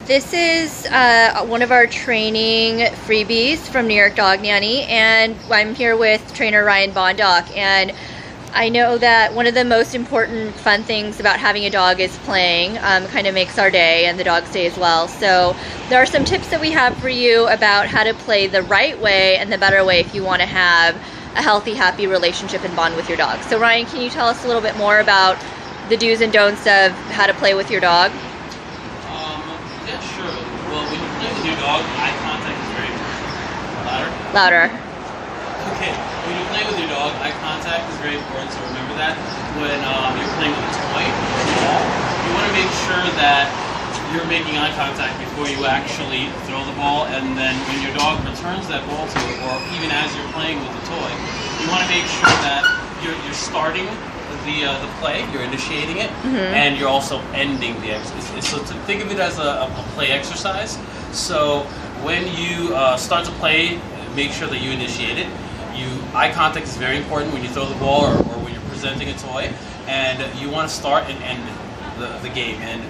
This is one of our training freebies from New York Dog Nanny, and I'm here with trainer Ryan Bondock. And I know that one of the most important fun things about having a dog is playing. Kind of makes our day and the dog's day as well. So there are some tips that we have for you about how to play the right way and the better way if you want to have a healthy, happy relationship and bond with your dog. So Ryan, can you tell us a little bit more about the do's and don'ts of how to play with your dog? Yeah, sure. Well, when you play with your dog, eye contact is very important. Louder? Louder. Okay. When you play with your dog, eye contact is very important, so remember that. When you're playing with a toy or a ball, you want to make sure that you're making eye contact before you actually throw the ball, and then when your dog returns that ball to it, or even as you're playing with the toy, you want to make sure that you're starting the play, you're initiating it, and you're also ending the exercise. So to think of it as a play exercise. So when you start to play, make sure that you initiate it. Eye contact is very important when you throw the ball or when you're presenting a toy, and you want to start and end the game. And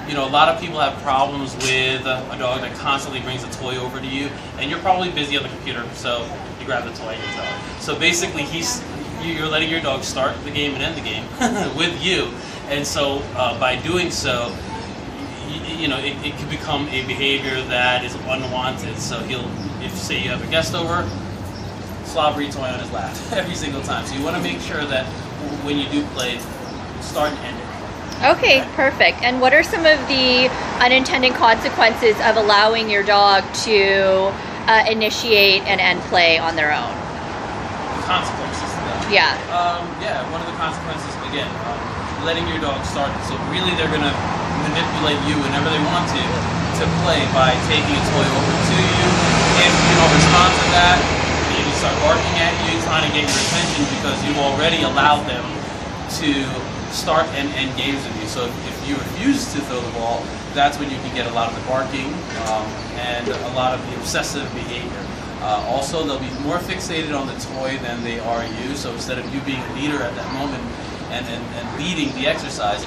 you know, a lot of people have problems with a dog that constantly brings a toy over to you, and you're probably busy on the computer, so you grab the toy and you throw it. So basically, you're letting your dog start the game and end the game with you, and so by doing so, you know, it can become a behavior that is unwanted. So if say you have a guest over, slobbery toy on his lap every single time. So you want to make sure that when you do play, start and end it. Okay, perfect. And what are some of the unintended consequences of allowing your dog to initiate and end play on their own? The consequences. Yeah. Yeah, one of the consequences, again, letting your dog start. So really they're going to manipulate you whenever they want to play by taking a toy over to you. If you don't respond to that, maybe start barking at you, trying to get your attention because you've already allowed them to start and end games with you. So if you refuse to throw the ball, that's when you can get a lot of the barking and a lot of the obsessive behavior. Also, they'll be more fixated on the toy than they are you. So instead of you being a leader at that moment and leading the exercise,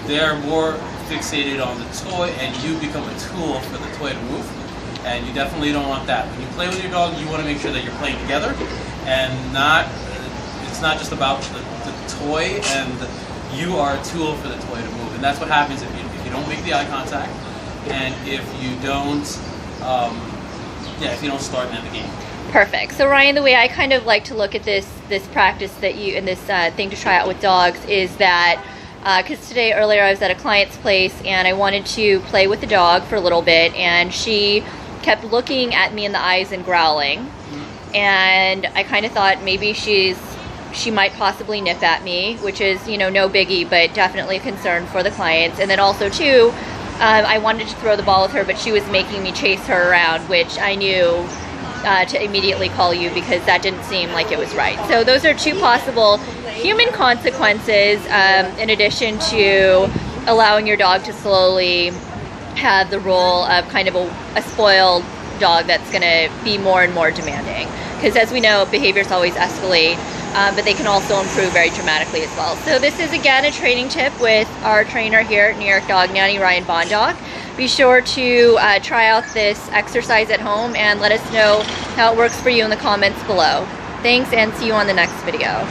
they're more fixated on the toy, and you become a tool for the toy to move. And you definitely don't want that. When you play with your dog, you want to make sure that you're playing together, and it's not just about the toy, and you are a tool for the toy to move. And that's what happens if you don't make the eye contact, and if you don't start and end the game. Perfect. So Ryan, the way I kind of like to look at this practice that you and this thing to try out with dogs is that because earlier I was at a client's place and I wanted to play with the dog for a little bit, and she kept looking at me in the eyes and growling, and I kind of thought maybe she might possibly nip at me, which is, you know, no biggie, but definitely a concern for the clients. And then also too, I wanted to throw the ball with her, but she was making me chase her around, which I knew to immediately call you because that didn't seem like it was right. So those are two possible human consequences, in addition to allowing your dog to slowly have the role of kind of a spoiled dog that's going to be more and more demanding. Because as we know, behaviors always escalate, but they can also improve very dramatically as well. So this is again a training tip with our trainer here at New York Dog Nanny, Ryan Bondock. Be sure to try out this exercise at home and let us know how it works for you in the comments below. Thanks, and see you on the next video.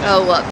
Oh, whoops.